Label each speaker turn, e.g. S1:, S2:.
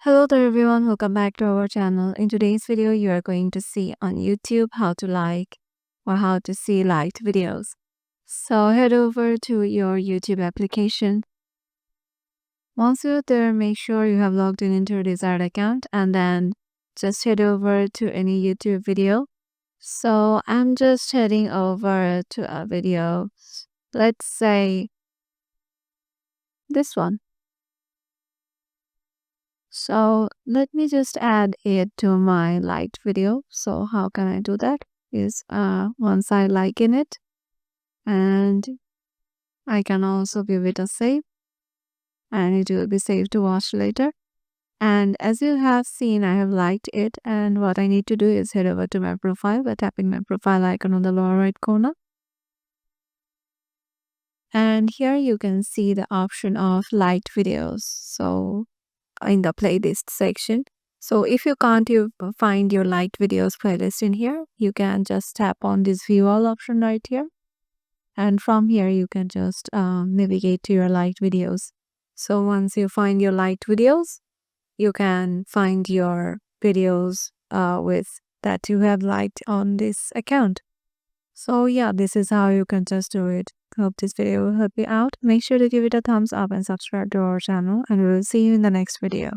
S1: Hello there everyone, welcome back to our channel. In today's video, you are going to see on YouTube how to like or how to see liked videos. So head over to your YouTube application. Once you're there, make sure you have logged in into your desired account and then just head over to any YouTube video. So I'm just heading over to a video, let's say this one. So let me just add it to my liked video. So how can I do that? Is once I like in it, and I can also give it a save, and it will be saved to watch later. And as you have seen, I have liked it, and what I need to do is head over to my profile by tapping my profile icon on the lower right corner. And here you can see the option of liked videos. So in the playlist section. So if you can't find your liked videos playlist in here, you can just tap on this view all option right here. And from here, you can just navigate to your liked videos. So once you find your liked videos, you can find your videos with that you have liked on this account. So yeah, this is how you can just do it. Hope this video will help you out. Make sure to give it a thumbs up and subscribe to our channel, and we will see you in the next video.